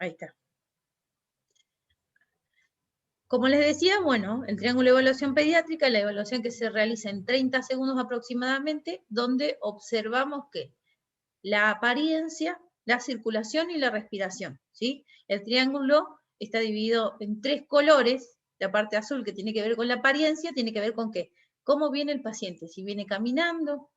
Ahí está. Como les decía, bueno, el triángulo de evaluación pediátrica, la evaluación que se realiza en 30 segundos aproximadamente, donde observamos que la apariencia, la circulación y la respiración, ¿sí? El triángulo está dividido en 3 colores. La parte azul, que tiene que ver con la apariencia, tiene que ver con qué, cómo viene el paciente, si viene caminando,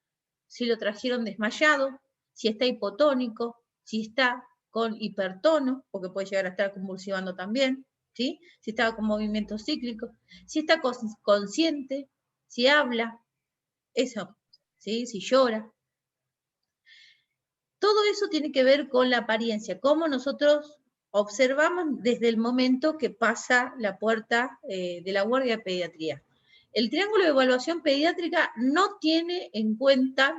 si lo trajeron desmayado, si está hipotónico, si está con hipertono, porque puede llegar a estar convulsivando también, ¿sí? Si está con movimientos cíclicos, si está consciente, si habla, eso, ¿sí? Si llora. Todo eso tiene que ver con la apariencia, cómo nosotros observamos desde el momento que pasa la puerta de la guardia de pediatría. El triángulo de evaluación pediátrica no tiene en cuenta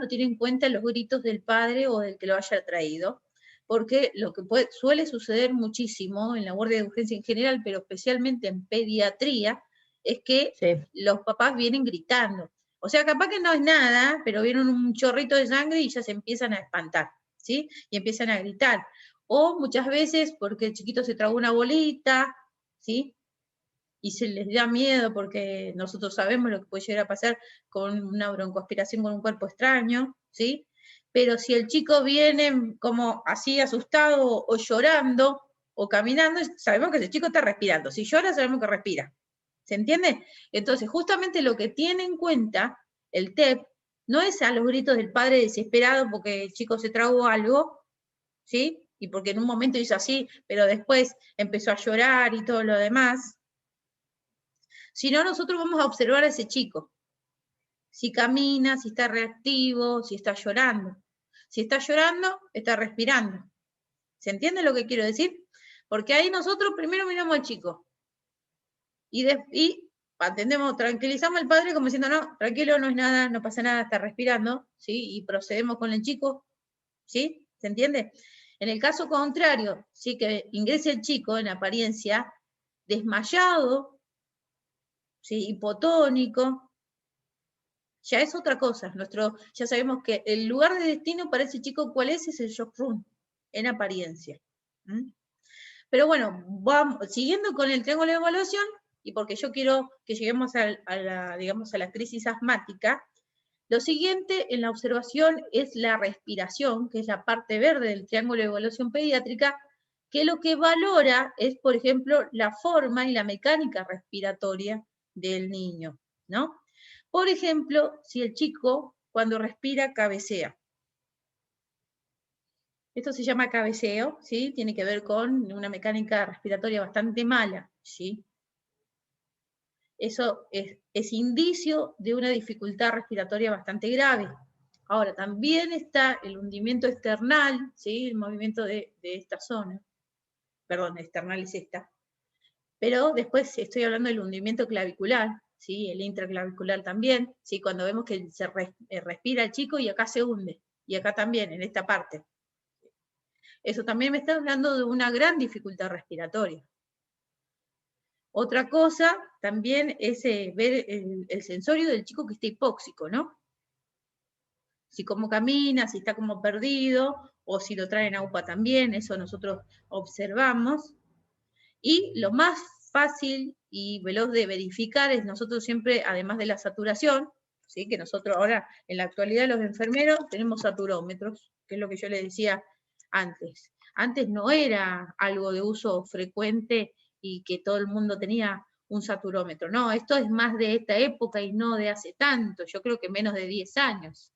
los gritos del padre o del que lo haya traído, porque lo que suele suceder muchísimo en la guardia de urgencia en general, pero especialmente en pediatría, es que los papás vienen gritando. O sea, capaz que no es nada, pero vieron un chorrito de sangre y ya se empiezan a espantar, ¿sí? Y empiezan a gritar. O muchas veces porque el chiquito se tragó una bolita, ¿sí? Y se les da miedo porque nosotros sabemos lo que puede llegar a pasar con una broncoaspiración con un cuerpo extraño, ¿sí? Pero si el chico viene como así asustado o llorando o caminando, sabemos que ese chico está respirando. Si llora, sabemos que respira. ¿Se entiende? Entonces, justamente lo que tiene en cuenta el TEP no es a los gritos del padre desesperado porque el chico se tragó algo, ¿sí? Y porque en un momento hizo así, pero después empezó a llorar y todo lo demás. Si no, nosotros vamos a observar a ese chico. Si camina, si está reactivo, si está llorando. Si está llorando, está respirando. ¿Se entiende lo que quiero decir? Porque ahí nosotros primero miramos al chico. Y atendemos, tranquilizamos al padre como diciendo, no, tranquilo, no es nada, no pasa nada, está respirando, ¿sí? Y procedemos con el chico, ¿sí? ¿Se entiende? En el caso contrario, sí que ingrese el chico en apariencia desmayado, ¿sí? Hipotónico, ya es otra cosa. Ya sabemos que el lugar de destino para ese chico, ¿cuál es el shock room, en apariencia. ¿Mm? Pero bueno, siguiendo con el triángulo de evaluación, y porque yo quiero que lleguemos digamos, a la crisis asmática, lo siguiente en la observación es la respiración, que es la parte verde del triángulo de evaluación pediátrica, que lo que valora es, por ejemplo, la forma y la mecánica respiratoria del niño, ¿no? Por ejemplo, si el chico cuando respira cabecea. Esto se llama cabeceo, ¿sí? Tiene que ver con una mecánica respiratoria bastante mala, ¿sí? Eso es indicio de una dificultad respiratoria bastante grave. Ahora, también está el hundimiento external, ¿sí? El movimiento de esta zona. Perdón, external es esta. Pero después estoy hablando del hundimiento clavicular, ¿sí? El intraclavicular también, ¿sí? Cuando vemos que se respira el chico y acá se hunde, y acá también, en esta parte. Eso también me está hablando de una gran dificultad respiratoria. Otra cosa también es ver el sensorio del chico que está hipóxico, ¿no? Si cómo camina, si está como perdido, o si lo traen a UPA también, eso nosotros observamos. Y lo más fácil y veloz de verificar es nosotros siempre, además de la saturación, ¿sí? Que nosotros ahora, en la actualidad los enfermeros tenemos saturómetros, que es lo que yo les decía antes. Antes no era algo de uso frecuente y que todo el mundo tenía un saturómetro. No, esto es más de esta época y no de hace tanto, yo creo que menos de 10 años.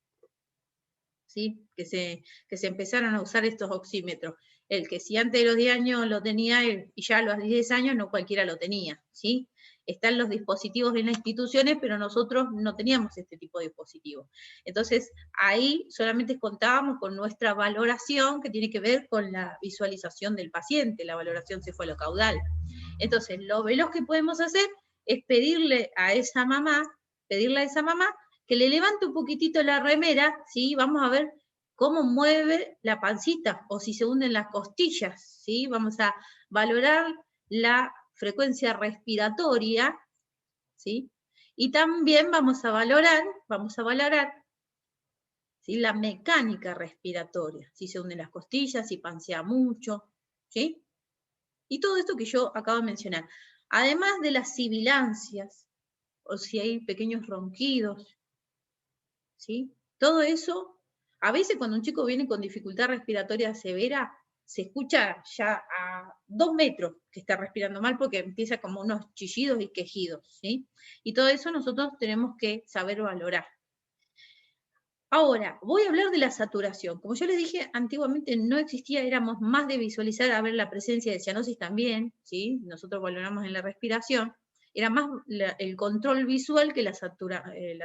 ¿Sí? Que se empezaron a usar estos oxímetros. El que si antes de los 10 años lo tenía y ya a los 10 años no cualquiera lo tenía, ¿sí? Están los dispositivos en las instituciones, pero nosotros no teníamos este tipo de dispositivos. Entonces, ahí solamente contábamos con nuestra valoración, que tiene que ver con la visualización del paciente, la valoración cefalocaudal. Entonces, lo veloz que podemos hacer es pedirle a esa mamá que le levante un poquitito la remera, ¿sí? Vamos a ver cómo mueve la pancita o si se hunden las costillas, ¿sí? Vamos a valorar la frecuencia respiratoria, ¿sí? Y también vamos a valorar, ¿sí? La mecánica respiratoria, si se hunden las costillas, si pancea mucho, ¿sí? Y todo esto que yo acabo de mencionar. Además de las sibilancias, o si hay pequeños ronquidos, ¿sí? Todo eso, a veces cuando un chico viene con dificultad respiratoria severa, se escucha ya a 2 metros que está respirando mal porque empieza como unos chillidos y quejidos, ¿sí? Y todo eso nosotros tenemos que saber valorar. Ahora, voy a hablar de la saturación. Como yo les dije, antiguamente no existía, éramos más de visualizar, a ver la presencia de cianosis también, ¿sí? Nosotros valoramos en la respiración, era más el control visual que la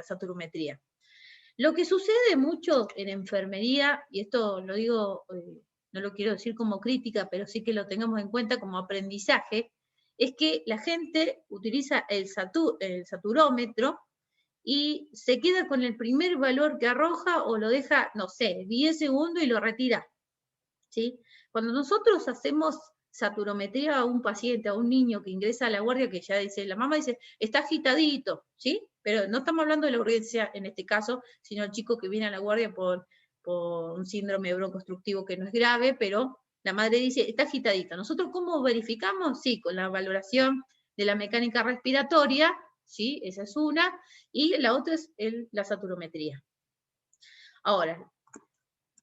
saturometría. Lo que sucede mucho en enfermería, y esto lo digo, no lo quiero decir como crítica, pero sí que lo tengamos en cuenta como aprendizaje, es que la gente utiliza el saturómetro y se queda con el primer valor que arroja o lo deja, no sé, 10 segundos y lo retira, ¿sí? Cuando nosotros hacemos saturometría a un paciente, a un niño que ingresa a la guardia, que ya dice, la mamá dice, está agitadito, ¿sí? Pero no estamos hablando de la urgencia en este caso, sino el chico que viene a la guardia por un síndrome broncoobstructivo que no es grave, pero la madre dice, está agitadito. ¿Nosotros cómo verificamos? Sí, con la valoración de la mecánica respiratoria, ¿sí? Esa es una, y la otra es la saturometría. Ahora,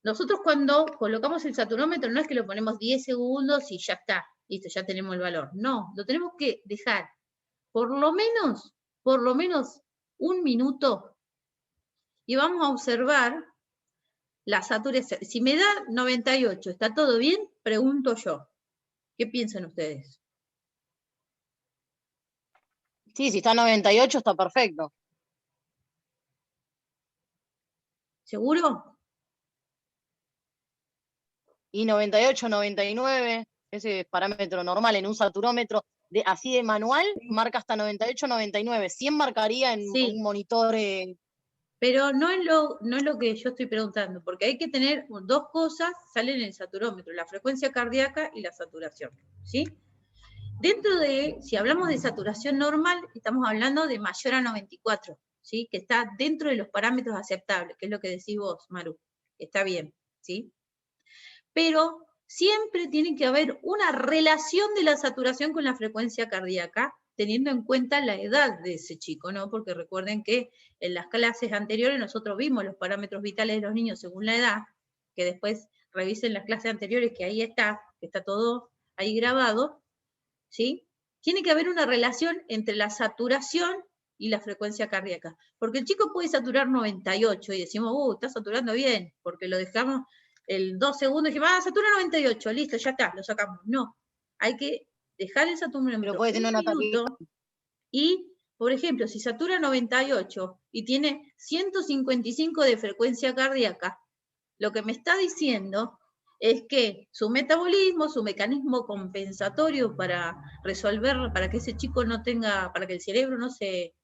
nosotros cuando colocamos el saturómetro no es que lo ponemos 10 segundos y ya está, listo, ya tenemos el valor. No, lo tenemos que dejar por lo menos 1 minuto y vamos a observar la saturación. Si me da 98, ¿está todo bien? Pregunto yo. ¿Qué piensan ustedes? Sí, si está 98 está perfecto. ¿Seguro? Y 98, 99, ese es parámetro normal en un saturómetro así de manual, marca hasta 98, 99. 100 marcaría en Sí. un monitor. Pero no es lo que yo estoy preguntando, porque hay que tener 2 cosas, salen en el saturómetro, la frecuencia cardíaca y la saturación, ¿sí? Dentro de, si hablamos de saturación normal, estamos hablando de mayor a 94, ¿sí? Que está dentro de los parámetros aceptables, que es lo que decís vos, Maru, está bien, ¿sí? Pero siempre tiene que haber una relación de la saturación con la frecuencia cardíaca, teniendo en cuenta la edad de ese chico, ¿no? Porque recuerden que en las clases anteriores nosotros vimos los parámetros vitales de los niños según la edad, que después revisen las clases anteriores, que ahí está, que está todo ahí grabado, ¿sí? Tiene que haber una relación entre la saturación y la frecuencia cardíaca, porque el chico puede saturar 98 y decimos, está saturando bien, porque lo dejamos el 2 segundos y dijimos, satura 98, listo, ya está, lo sacamos. No, hay que dejar el saturómetro un minuto y, por ejemplo, si satura 98 y tiene 155 de frecuencia cardíaca, lo que me está diciendo es que su metabolismo, su mecanismo compensatorio para resolver, para que ese chico no tenga, para que el cerebro no se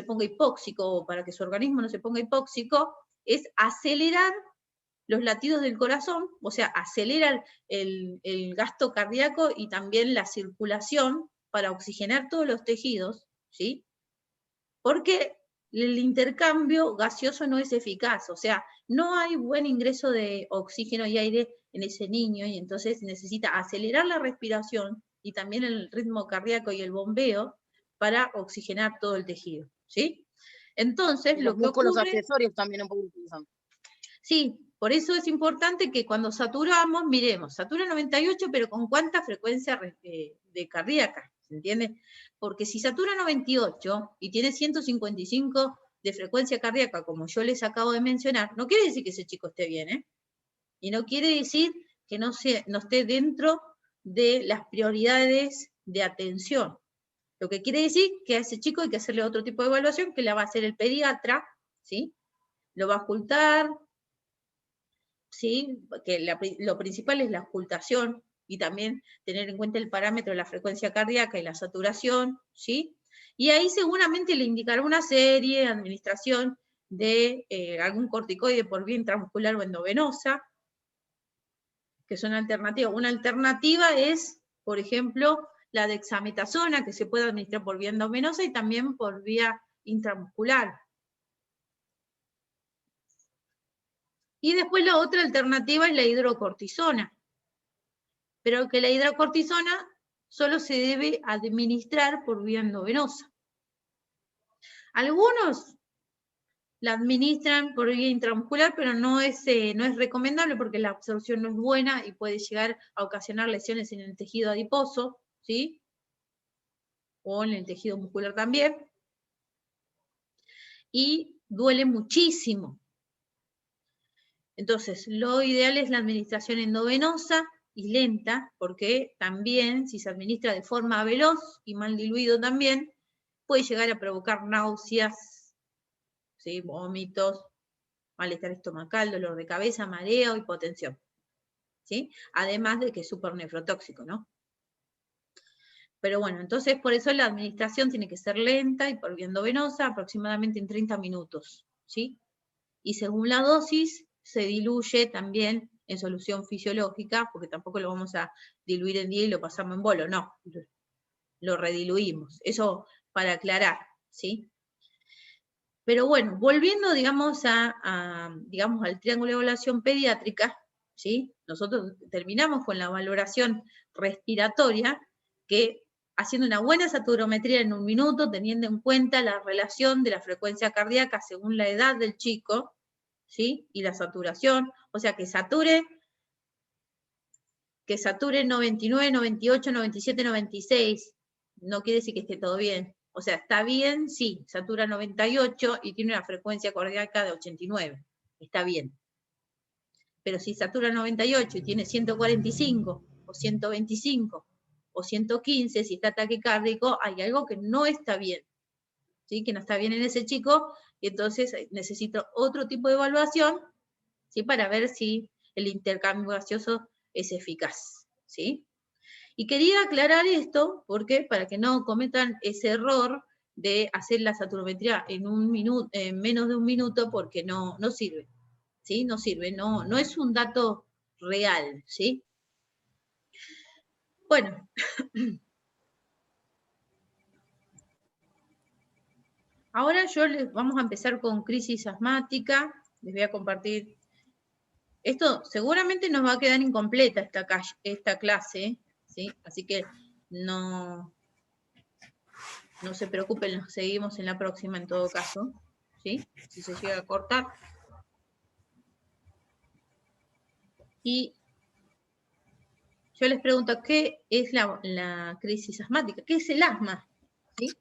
ponga hipóxico, o para que su organismo no se ponga hipóxico, es acelerar los latidos del corazón, o sea, acelerar el gasto cardíaco y también la circulación para oxigenar todos los tejidos, ¿sí? Porque el intercambio gaseoso no es eficaz, o sea, no hay buen ingreso de oxígeno y aire en ese niño y entonces necesita acelerar la respiración y también el ritmo cardíaco y el bombeo para oxigenar todo el tejido, ¿sí? Entonces, Los lo que músculos ocurre... accesorios también un poco utilizan. Sí, por eso es importante que cuando saturamos, miremos, satura 98, pero ¿con cuánta frecuencia de cardíaca? ¿Se entiende? Porque si satura 98 y tiene 155 de frecuencia cardíaca, como yo les acabo de mencionar, no quiere decir que ese chico esté bien, ¿eh? Y no quiere decir que no esté dentro de las prioridades de atención. Lo que quiere decir que a ese chico hay que hacerle otro tipo de evaluación que la va a hacer el pediatra, ¿sí? Lo va a ocultar, ¿sí? Que lo principal es la ocultación y también tener en cuenta el parámetro de la frecuencia cardíaca y la saturación, ¿sí? Y ahí seguramente le indicará una serie, administración de algún corticoide por vía intramuscular o endovenosa, que son alternativas. Una alternativa es, por ejemplo, la dexametasona, que se puede administrar por vía endovenosa y también por vía intramuscular. Y después la otra alternativa es la hidrocortisona. Pero que la hidrocortisona solo se debe administrar por vía endovenosa. Algunos la administran por vía intramuscular, pero no es recomendable porque la absorción no es buena y puede llegar a ocasionar lesiones en el tejido adiposo, ¿sí? O en el tejido muscular también. Y duele muchísimo. Entonces, lo ideal es la administración endovenosa y lenta, porque también, si se administra de forma veloz y mal diluido también, puede llegar a provocar náuseas, ¿sí? Vómitos, malestar estomacal, dolor de cabeza, mareo, hipotensión, ¿sí? Además de que es súper nefrotóxico, ¿no? Pero bueno, entonces por eso la administración tiene que ser lenta y por vía endovenosa, aproximadamente en 30 minutos, ¿sí? Y según la dosis, se diluye también en solución fisiológica, porque tampoco lo vamos a diluir en día y lo pasamos en bolo, no, lo rediluimos. Eso para aclarar, ¿sí? Pero bueno, volviendo, digamos, digamos, al triángulo de evaluación pediátrica, ¿sí? Nosotros terminamos con la valoración respiratoria, que haciendo una buena saturometría en 1 minuto, teniendo en cuenta la relación de la frecuencia cardíaca según la edad del chico, ¿sí? Y la saturación, o sea, que sature 99, 98, 97, 96, no quiere decir que esté todo bien. O sea, está bien, sí, satura 98 y tiene una frecuencia cardíaca de 89, está bien. Pero si satura 98 y tiene 145, o 125, o 115, si está taquicárdico, hay algo que no está bien, ¿sí? Que no está bien en ese chico, y entonces necesito otro tipo de evaluación, ¿sí? Para ver si el intercambio gaseoso es eficaz, ¿sí? Y quería aclarar esto, porque para que no cometan ese error de hacer la saturometría en menos de 1 minuto, porque no sirve, ¿sí? No sirve, no es un dato real, ¿sí? Bueno. Ahora vamos a empezar con crisis asmática, les voy a compartir. Esto seguramente nos va a quedar incompleta esta clase, ¿sí? Así que no se preocupen, seguimos en la próxima en todo caso, ¿sí? Si se llega a cortar. Y yo les pregunto, ¿qué es la crisis asmática? ¿Qué es el asma? ¿Sí?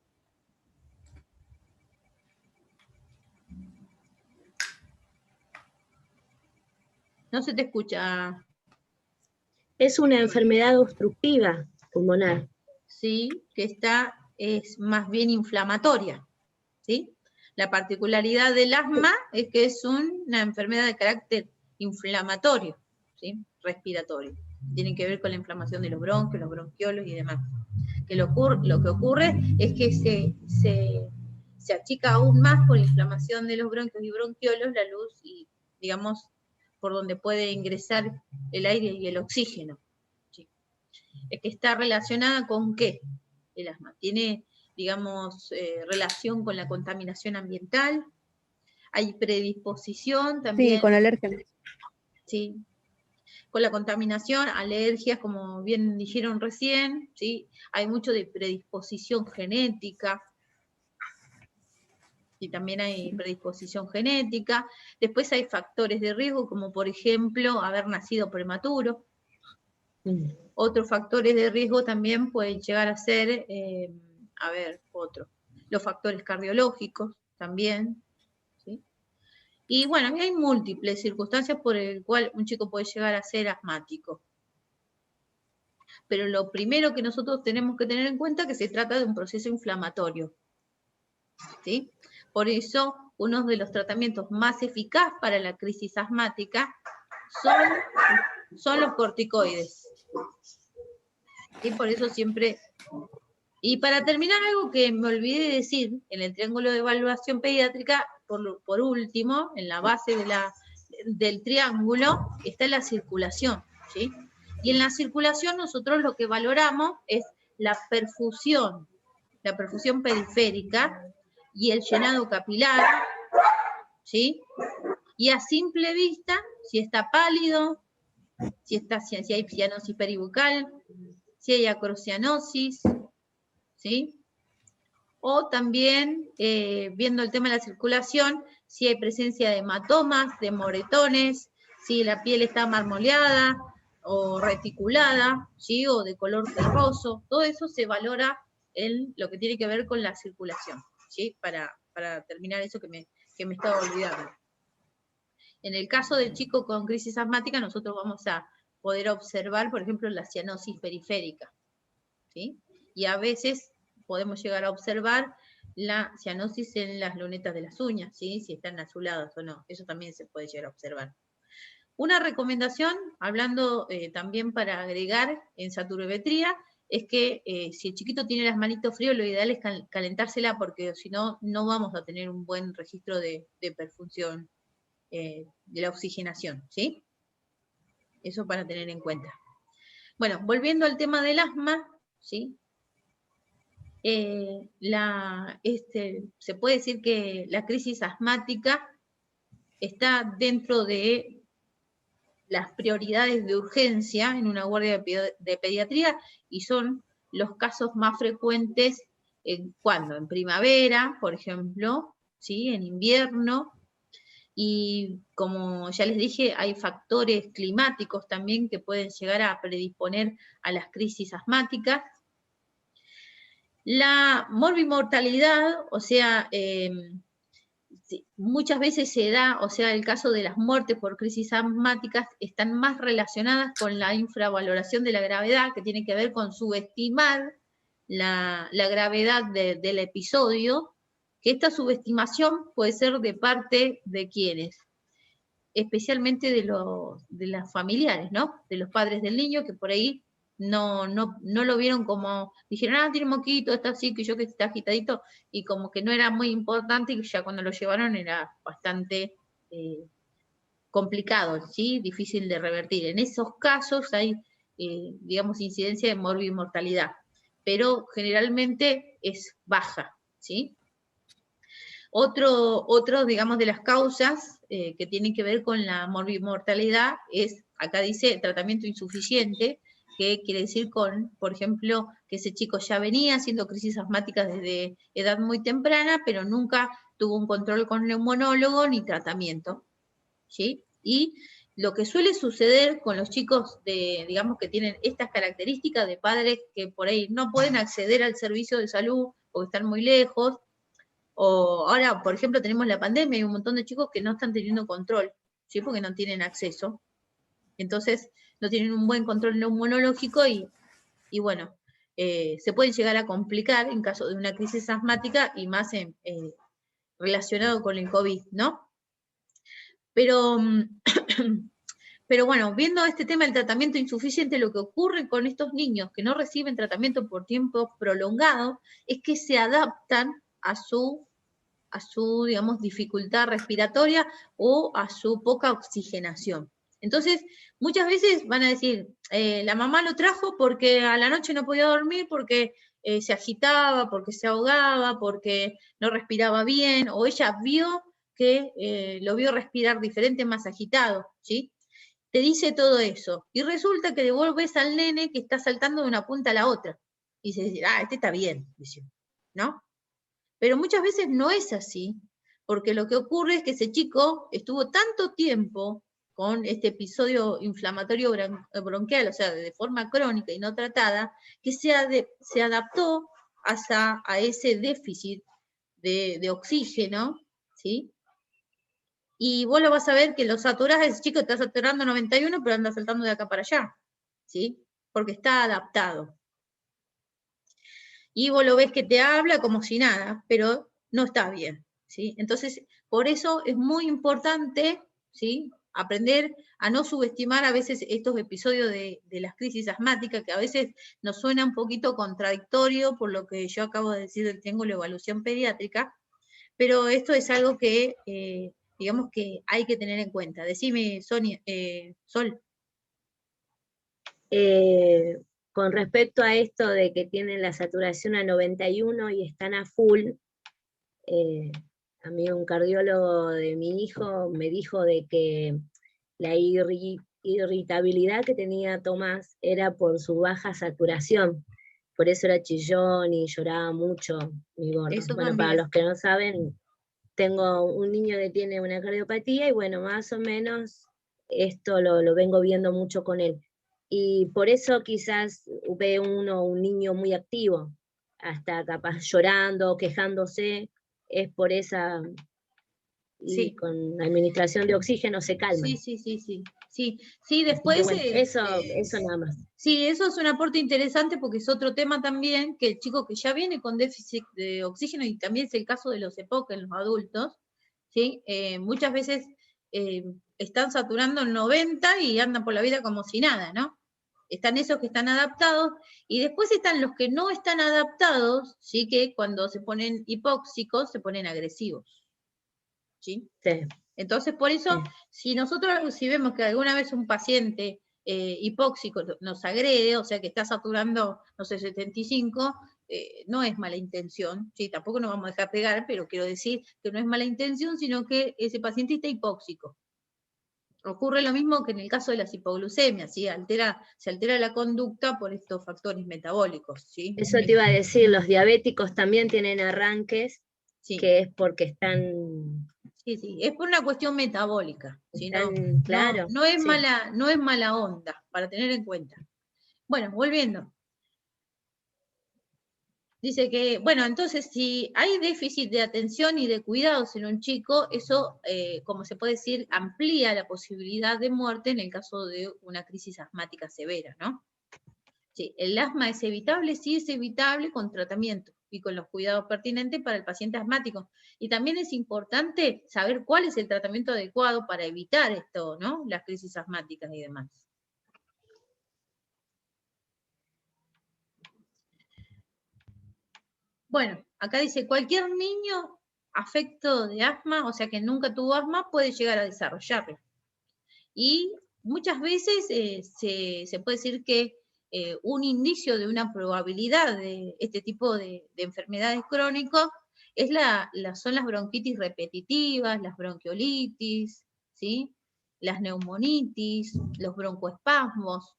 No se te escucha. Es una enfermedad obstructiva pulmonar. Sí, que es más bien inflamatoria, ¿sí? La particularidad del asma es que es una enfermedad de carácter inflamatorio, ¿sí? Respiratorio. Tiene que ver con la inflamación de los bronquios, los bronquiolos y demás. Que lo que ocurre es que se achica aún más por la inflamación de los bronquios y bronquiolos la luz y, digamos, por donde puede ingresar el aire y el oxígeno. ¿Sí? Es que está relacionada con ¿qué? El asma. Tiene, digamos, relación con la contaminación ambiental, hay predisposición también. Sí, con alergias. Sí, con la contaminación, alergias, como bien dijeron recién, ¿sí? Hay mucho de predisposición genética, y también hay predisposición genética. Después hay factores de riesgo, como por ejemplo, haber nacido prematuro. Otros factores de riesgo también pueden llegar a ser, los factores cardiológicos también, ¿sí? Y bueno, hay múltiples circunstancias por el cual un chico puede llegar a ser asmático. Pero lo primero que nosotros tenemos que tener en cuenta es que se trata de un proceso inflamatorio, ¿sí? Por eso, uno de los tratamientos más eficaces para la crisis asmática son los corticoides. ¿Sí? Por eso siempre... Y para terminar, algo que me olvidé de decir, en el triángulo de evaluación pediátrica, por último, en la base del triángulo, está la circulación, ¿sí? Y en la circulación nosotros lo que valoramos es la perfusión periférica y el llenado capilar, ¿sí? Y a simple vista, si está pálido, si hay cianosis peribucal, si hay acrocianosis, ¿sí? O también, viendo el tema de la circulación, si hay presencia de hematomas, de moretones, si la piel está marmoleada o reticulada, ¿sí? O de color terroso. Todo eso se valora en lo que tiene que ver con la circulación, ¿sí? Para terminar eso que me estaba olvidando. En el caso del chico con crisis asmática, nosotros vamos a poder observar, por ejemplo, la cianosis periférica, ¿sí? Y a veces podemos llegar a observar la cianosis en las lunetas de las uñas, ¿sí? Si están azuladas o no. Eso también se puede llegar a observar. Una recomendación, hablando también para agregar en saturometría, es que si el chiquito tiene las manitos frías, lo ideal es calentársela, porque si no, no vamos a tener un buen registro de perfusión, de la oxigenación, ¿sí? Eso para tener en cuenta. Bueno, volviendo al tema del asma, ¿sí? Se puede decir que la crisis asmática está dentro de las prioridades de urgencia en una guardia de pediatría, y son los casos más frecuentes en primavera, por ejemplo, ¿sí? En invierno, y como ya les dije, hay factores climáticos también que pueden llegar a predisponer a las crisis asmáticas. La morbimortalidad, o sea, muchas veces se da, o sea, el caso de las muertes por crisis asmáticas están más relacionadas con la infravaloración de la gravedad, que tiene que ver con subestimar la gravedad del episodio, que esta subestimación puede ser de parte de quienes, especialmente de las familiares, ¿no? De los padres del niño, que por ahí no lo vieron como, dijeron, tiene moquito, está así, que está agitadito, y como que no era muy importante, y ya cuando lo llevaron era bastante complicado, ¿sí? Difícil de revertir. En esos casos hay, digamos, incidencia de morbimortalidad, pero generalmente es baja, ¿sí? Otro, digamos, de las causas que tienen que ver con la morbimortalidad es, acá dice, tratamiento insuficiente, que quiere decir por ejemplo, que ese chico ya venía haciendo crisis asmáticas desde edad muy temprana, pero nunca tuvo un control con neumonólogo ni tratamiento, ¿sí? Y lo que suele suceder con los chicos digamos, que tienen estas características de padres que por ahí no pueden acceder al servicio de salud porque están muy lejos, o ahora, por ejemplo, tenemos la pandemia y un montón de chicos que no están teniendo control, ¿sí? Porque no tienen acceso. Entonces, no tienen un buen control neumonológico y bueno, se pueden llegar a complicar en caso de una crisis asmática, y más relacionado con el COVID, ¿no? Pero, pero bueno, viendo este tema del tratamiento insuficiente, lo que ocurre con estos niños que no reciben tratamiento por tiempo prolongado es que se adaptan a su, digamos, dificultad respiratoria o a su poca oxigenación. Entonces, muchas veces van a decir, la mamá lo trajo porque a la noche no podía dormir, porque se agitaba, porque se ahogaba, porque no respiraba bien, o ella vio que lo vio respirar diferente, más agitado, ¿sí? Te dice todo eso, y resulta que devuelves al nene que está saltando de una punta a la otra, y se dice, este está bien, dice, ¿no? Pero muchas veces no es así, porque lo que ocurre es que ese chico estuvo tanto tiempo con este episodio inflamatorio bronquial, o sea, de forma crónica y no tratada, que se adaptó a ese déficit de oxígeno, ¿sí? Y vos lo vas a ver que lo saturás, ese chico está saturando 91, pero anda saltando de acá para allá, ¿sí? Porque está adaptado. Y vos lo ves que te habla como si nada, pero no está bien, ¿sí? Entonces, por eso es muy importante, ¿sí? Aprender a no subestimar a veces estos episodios de las crisis asmáticas, que a veces nos suena un poquito contradictorio por lo que yo acabo de decir del triángulo de evaluación pediátrica, pero esto es algo que, digamos, que hay que tener en cuenta. Decime, Sonia, Sol. Con respecto a esto de que tienen la saturación a 91 y están a full, a mí un cardiólogo de mi hijo me dijo de que la irritabilidad que tenía Tomás era por su baja saturación. Por eso era chillón y lloraba mucho mi gordo. Eso Bueno, para también. los que no saben, tengo un niño que tiene una cardiopatía y bueno, más o menos esto lo vengo viendo mucho con él. Y por eso quizás ve uno un niño muy activo, hasta capaz llorando, quejándose, es por esa, y Sí, con administración de oxígeno se calman. sí. Sí, Así que después, bueno, eso nada más. sí, eso es un aporte interesante porque es otro tema también, que el chico que ya viene con déficit de oxígeno, y también es el caso de los EPOC en los adultos, ¿sí? Muchas veces están saturando en 90 y andan por la vida como si nada, ¿no? Están esos que están adaptados, y después están los que no están adaptados, ¿sí? Que cuando se ponen hipóxicos se ponen agresivos, ¿sí? Sí. Entonces, por eso, si nosotros, si vemos que alguna vez un paciente hipóxico nos agrede, o sea que está saturando, no sé, 75, no es mala intención, ¿sí? Tampoco nos vamos a dejar pegar, pero quiero decir que no es mala intención, sino que ese paciente está hipóxico. Ocurre lo mismo que en el caso de las hipoglucemias, ¿sí? Se altera la conducta por estos factores metabólicos, ¿sí? Eso te iba a decir, los diabéticos también tienen arranques, Sí. que es porque están... Sí, es por una cuestión metabólica, ¿sí? Claro, no es sí. mala onda, para tener en cuenta. Bueno, volviendo. Dice que, bueno, entonces si hay déficit de atención y de cuidados en un chico, eso, como se puede decir, amplía la posibilidad de muerte en el caso de una crisis asmática severa, ¿no? Sí, el asma es evitable, sí es evitable con tratamiento y con los cuidados pertinentes para el paciente asmático. Y también es importante saber cuál es el tratamiento adecuado para evitar esto, ¿no? Las crisis asmáticas y demás. Bueno, acá dice, cualquier niño afecto de asma, o sea que nunca tuvo asma, puede llegar a desarrollarlo. Y muchas veces se puede decir que un indicio de una probabilidad de este tipo de enfermedades crónicas son las bronquitis repetitivas, las bronquiolitis, ¿sí? Las neumonitis, los broncoespasmos.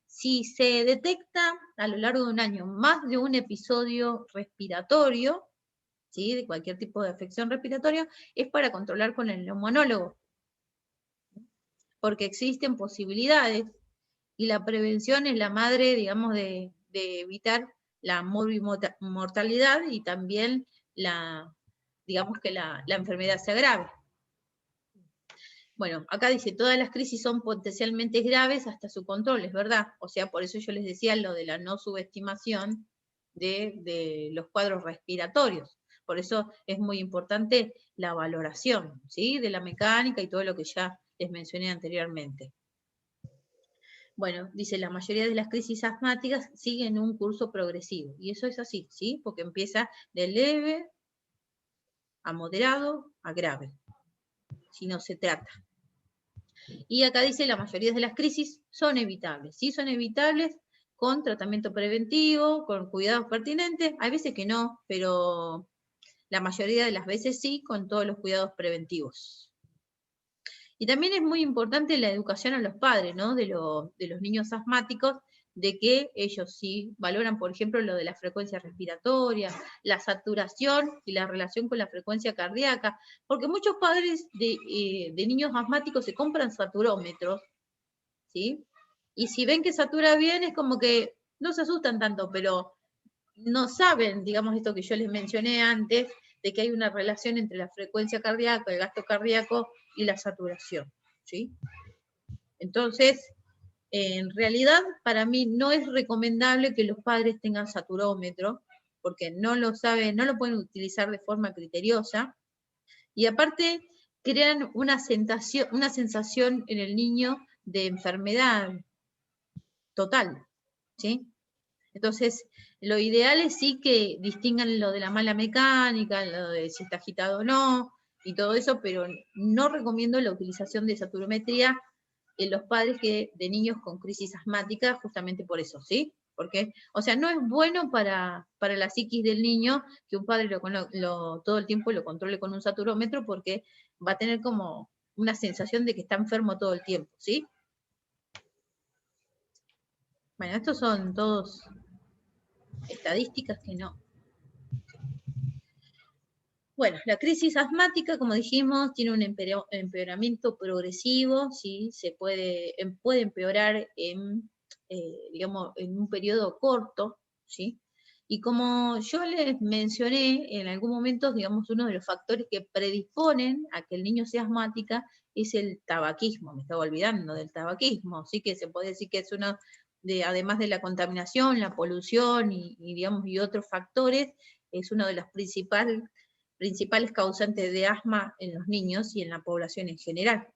Si se detecta a lo largo de un año más de un episodio respiratorio, ¿sí? De cualquier tipo de afección respiratoria, es para controlar con el neumonólogo, porque existen posibilidades y la prevención es la madre, digamos, de evitar la morbimortalidad y también digamos que la enfermedad se agrave. Bueno, acá dice, todas las crisis son potencialmente graves hasta su control, es verdad. O sea, por eso yo les decía lo de la no subestimación de los cuadros respiratorios. Por eso es muy importante la valoración, ¿sí? De la mecánica y todo lo que ya les mencioné anteriormente. Bueno, dice, la mayoría de las crisis asmáticas siguen un curso progresivo. Y eso es así, ¿sí? Porque empieza de leve a moderado a grave, si no se trata. Y acá dice, la mayoría de las crisis son evitables. Sí, son evitables con tratamiento preventivo, con cuidados pertinentes. Hay veces que no, pero la mayoría de las veces sí, con todos los cuidados preventivos. Y también es muy importante la educación a los padres, ¿no? De los niños asmáticos, de que ellos sí valoran, por ejemplo, lo de la frecuencia respiratoria, la saturación y la relación con la frecuencia cardíaca, porque muchos padres de niños asmáticos se compran saturómetros, ¿sí? Y si ven que satura bien, es como que no se asustan tanto, pero no saben, digamos, esto que yo les mencioné antes, de que hay una relación entre la frecuencia cardíaca, el gasto cardíaco y la saturación, ¿sí? Entonces, en realidad, para mí no es recomendable que los padres tengan saturómetro, porque no lo saben, no lo pueden utilizar de forma criteriosa, y aparte crean una sensación en el niño de enfermedad total, ¿sí? Entonces, lo ideal es sí que distingan lo de la mala mecánica, lo de si está agitado o no, y todo eso, pero no recomiendo la utilización de saturometría en los padres de niños con crisis asmática, justamente por eso, ¿sí? Porque, o sea, no es bueno para la psiquis del niño que un padre todo el tiempo lo controle con un saturómetro, porque va a tener como una sensación de que está enfermo todo el tiempo, ¿sí? Bueno, estos son todos estadísticas que no. Bueno, la crisis asmática, como dijimos, tiene un empeoramiento progresivo, ¿sí? Puede empeorar digamos, en un periodo corto, ¿sí? Y como yo les mencioné en algún momento, digamos, uno de los factores que predisponen a que el niño sea asmática es el tabaquismo. Me estaba olvidando del tabaquismo, sí, que se puede decir que es uno de, además de la contaminación, la polución digamos, y otros factores, es uno de los principales causantes de asma en los niños y en la población en general.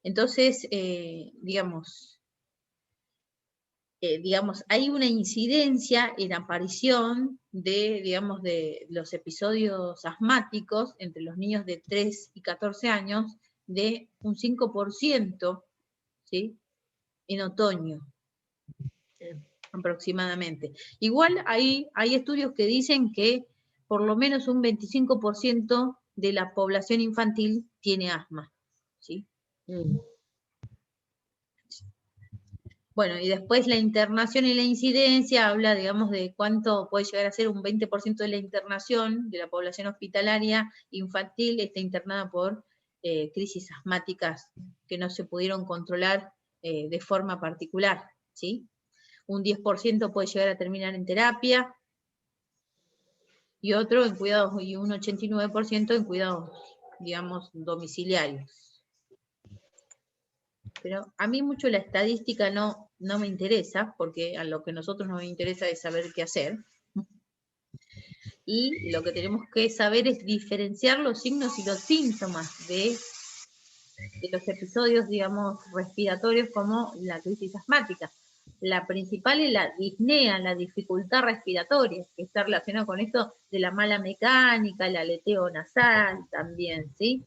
Entonces, digamos, hay una incidencia en aparición de, digamos, de los episodios asmáticos entre los niños de 3 y 14 años de un 5%, ¿sí? En otoño, aproximadamente. Igual hay estudios que dicen que por lo menos un 25% de la población infantil tiene asma, ¿sí? Bueno, y después la internación y la incidencia habla, digamos, de cuánto puede llegar a ser un 20% de la internación de la población hospitalaria infantil está internada por crisis asmáticas que no se pudieron controlar de forma particular, ¿sí? Un 10% puede llegar a terminar en terapia y otro en cuidados, y un 89% en cuidados, digamos, domiciliarios. Pero a mí mucho la estadística no me interesa, porque a lo que a nosotros nos interesa es saber qué hacer. Y lo que tenemos que saber es diferenciar los signos y los síntomas de los episodios, digamos, respiratorios como la crisis asmática. La principal es la disnea, la dificultad respiratoria, que está relacionada con esto de la mala mecánica, el aleteo nasal también, ¿sí?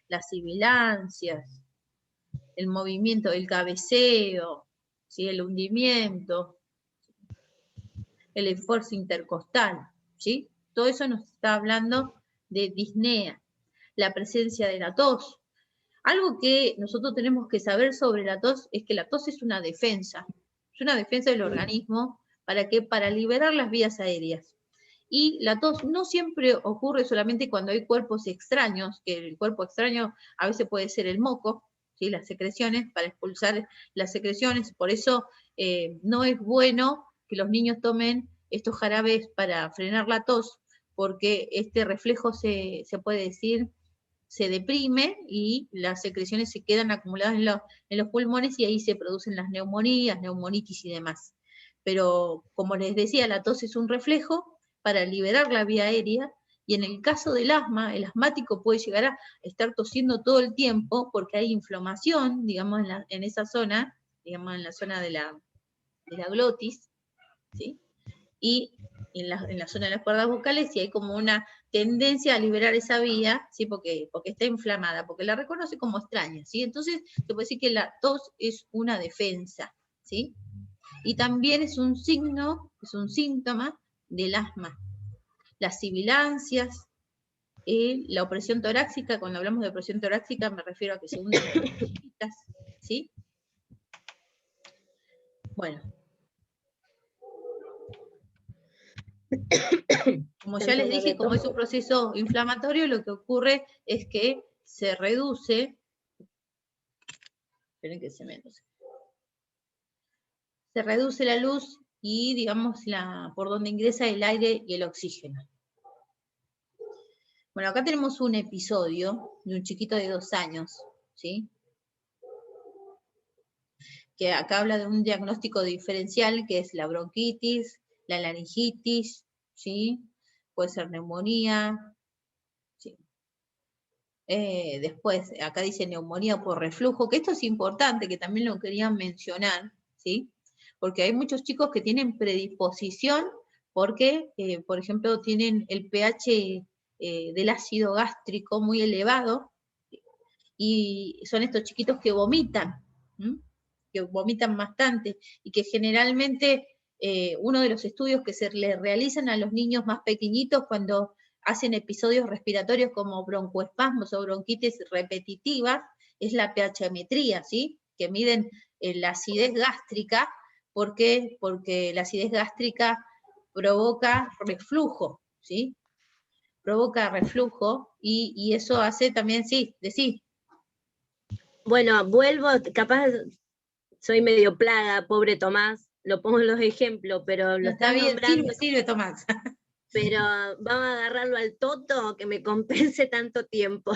Las sibilancias, el movimiento, el cabeceo, ¿sí? El hundimiento, el esfuerzo intercostal, ¿sí? Todo eso nos está hablando de disnea, la presencia de la tos. Algo que nosotros tenemos que saber sobre la tos es que la tos es una defensa del organismo para liberar las vías aéreas. Y la tos no siempre ocurre solamente cuando hay cuerpos extraños, que el cuerpo extraño a veces puede ser el moco, ¿sí? Las secreciones, para expulsar las secreciones. Por eso no es bueno que los niños tomen estos jarabes para frenar la tos, porque este reflejo se puede decir, se deprime y las secreciones se quedan acumuladas en los pulmones y ahí se producen las neumonías, neumonitis y demás. Pero como les decía, la tos es un reflejo para liberar la vía aérea, y en el caso del asma, el asmático puede llegar a estar tosiendo todo el tiempo porque hay inflamación, digamos, en esa zona, digamos, en la zona de la glotis, ¿sí? Y en la zona de las cuerdas vocales, y hay como una tendencia a liberar esa vía, ¿sí? Porque está inflamada, porque la reconoce como extraña, ¿sí? Entonces, se puede decir que la tos es una defensa, ¿sí? Y también es un signo, es un síntoma del asma. Las sibilancias, la opresión torácica, cuando hablamos de opresión torácica me refiero a que se hunden las costillitas, ¿sí? Bueno. Como ya les dije, como es un proceso inflamatorio, lo que ocurre es que se reduce, esperen que se reduce la luz y, digamos, por donde ingresa el aire y el oxígeno. Bueno, acá tenemos un episodio de un chiquito de 2 años, ¿sí? Que acá habla de un diagnóstico diferencial, que es la bronquitis, la laringitis, ¿sí? Puede ser neumonía, ¿sí? Después, acá dice neumonía por reflujo, que esto es importante, que también lo quería mencionar, ¿sí? Porque hay muchos chicos que tienen predisposición porque, por ejemplo, tienen el pH del ácido gástrico muy elevado, y son estos chiquitos que vomitan, que vomitan bastante, y que generalmente uno de los estudios que se le realizan a los niños más pequeñitos cuando hacen episodios respiratorios como broncoespasmos o bronquitis repetitivas, es la pHmetría, ¿sí? Que miden la acidez gástrica. ¿Por qué? Porque la acidez gástrica provoca reflujo, ¿sí? Provoca reflujo y eso hace también, sí, decís. Bueno, vuelvo, capaz soy medio plaga, pobre Tomás, lo pongo en los ejemplos, pero lo No, está estás bien, nombrando, sirve, Tomás. pero vamos a agarrarlo al toto que me compense tanto tiempo.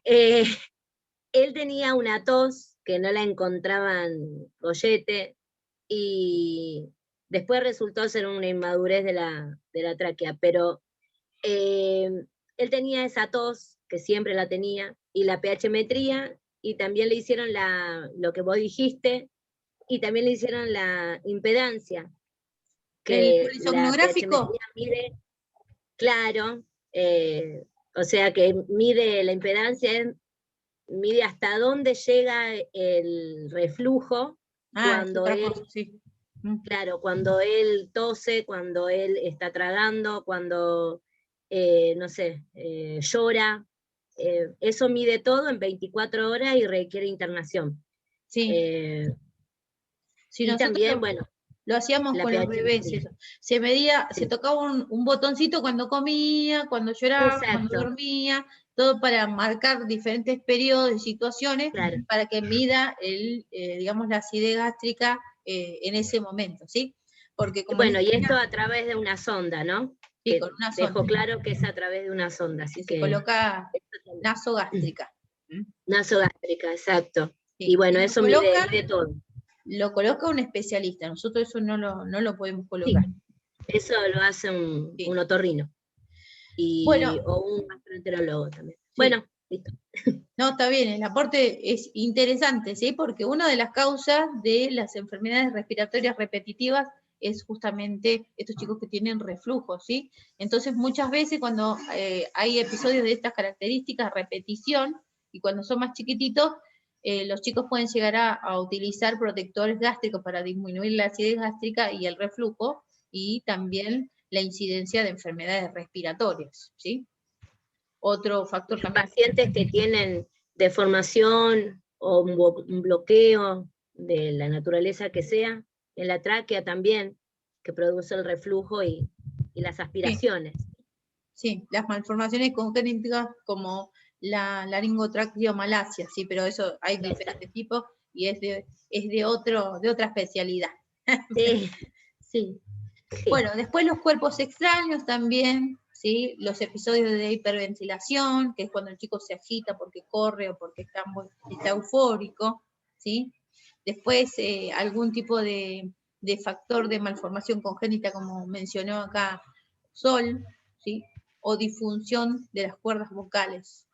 Él tenía una tos que no la encontraban gollete y después resultó ser una inmadurez de la tráquea, pero él tenía esa tos, que siempre la tenía, y la pH-metría, y también le hicieron lo que vos dijiste, y también le hicieron la impedancia, ¿El que la polisomnográfico? pH-metría mide, claro, o sea que mide la impedancia, mide hasta dónde llega el reflujo Ah, es cuando otra él, cosa, sí. Mm. claro, cuando él tose, cuando él está tragando, cuando, no sé, llora. Eso mide todo en 24 horas y requiere internación. Sí, si Y nosotros también, bueno, lo hacíamos la con los bebés, pH-metría. eso. Se medía, se Sí, tocaba un botoncito cuando comía, cuando lloraba, cuando exacto, dormía, todo para marcar diferentes periodos y situaciones claro. para que mida digamos, la acidez gástrica en ese momento, ¿sí? Porque como les Bueno, y decía, esto a través de una sonda, ¿no? sí, Que con una sonda, dejo claro que es a través de una sonda, que así se que coloca nasogástrica. ¿Mm? nasogástrica, exacto. Y Sí, bueno, y eso mide todo. lo coloca un especialista, nosotros eso no lo podemos Sí, colocar. eso lo hace Sí. un otorrino Bueno, o un gastroenterólogo también. sí. Bueno, listo. No, está bien, el aporte es interesante, ¿sí? Porque una de las causas de las enfermedades respiratorias repetitivas es justamente estos chicos que tienen reflujo, ¿sí? Entonces, muchas veces cuando hay episodios de estas características, repetición, y cuando son más chiquititos, los chicos pueden llegar a utilizar protectores gástricos para disminuir la acidez gástrica y el reflujo, y también la incidencia de enfermedades respiratorias, ¿sí? Otro factor Los también. pacientes que tienen deformación o un bloqueo de la naturaleza que sea, en la tráquea también, que produce el reflujo y las Sí. aspiraciones. Sí, las malformaciones congénitas como la laringotraqueomalacia, sí, pero eso hay diferentes tipos y es de otra especialidad. Sí, sí, sí. Bueno, después los cuerpos extraños también, ¿sí? Los episodios de hiperventilación, que es cuando el chico se agita porque corre o porque está eufórico, ¿sí? Después algún tipo de factor de malformación congénita, como mencionó acá Sol, ¿sí? O disfunción de las cuerdas vocales.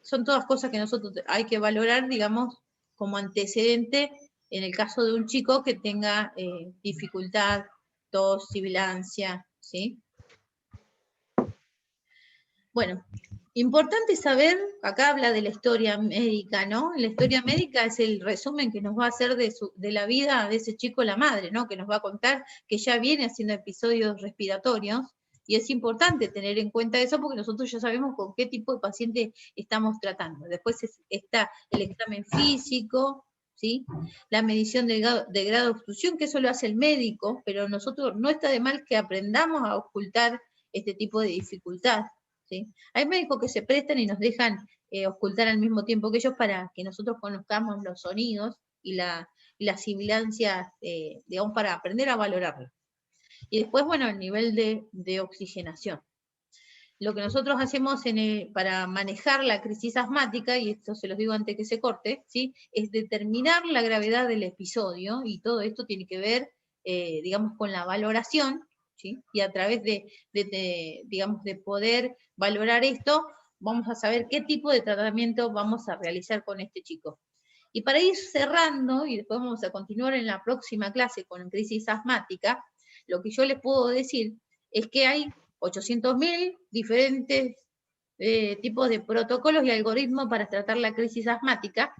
Son todas cosas que nosotros hay que valorar, digamos, como antecedente en el caso de un chico que tenga dificultad, tos, sibilancia, ¿sí? Bueno, importante saber, acá habla de la historia médica, ¿no? La historia médica es el resumen que nos va a hacer de la vida de ese chico la madre, ¿no? Que nos va a contar que ya viene haciendo episodios respiratorios, y es importante tener en cuenta eso porque nosotros ya sabemos con qué tipo de paciente estamos tratando. Después está el examen físico, ¿sí? La medición de grado de obstrucción, que eso lo hace el médico, pero nosotros no está de mal que aprendamos a ocultar este tipo de dificultad, ¿sí? Hay médicos que se prestan y nos dejan ocultar al mismo tiempo que ellos para que nosotros conozcamos los sonidos y la sibilancia, digamos, para aprender a valorarlo. Y después, bueno, el nivel de oxigenación. Lo que nosotros hacemos para manejar la crisis asmática, y esto se los digo antes que se corte, ¿sí? Es determinar la gravedad del episodio, y todo esto tiene que ver, digamos, con la valoración, ¿sí? Y a través digamos, de poder valorar esto, vamos a saber qué tipo de tratamiento vamos a realizar con este chico. Y para ir cerrando, y después vamos a continuar en la próxima clase con crisis asmática, lo que yo les puedo decir es que hay 800.000 diferentes tipos de protocolos y algoritmos para tratar la crisis asmática,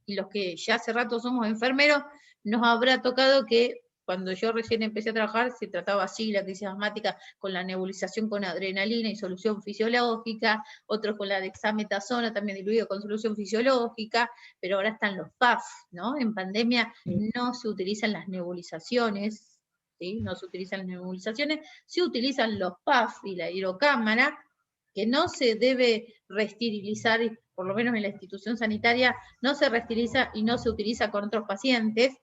y los que ya hace rato somos enfermeros, nos habrá tocado que cuando yo recién empecé a trabajar, se trataba así la crisis asmática con la nebulización con adrenalina y solución fisiológica, otros con la dexametasona también diluido con solución fisiológica, pero ahora están los PAF, ¿no? En pandemia no se utilizan las nebulizaciones, ¿sí? No se utilizan las nebulizaciones, se utilizan los PAF y la hidrocámara, que no se debe reesterilizar, por lo menos en la institución sanitaria, no se reesteriliza y no se utiliza con otros pacientes,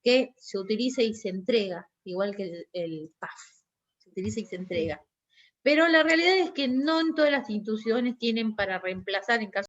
que se utiliza y se entrega, igual que el PAF, se utiliza y se entrega. Pero la realidad es que no en todas las instituciones tienen para reemplazar en caso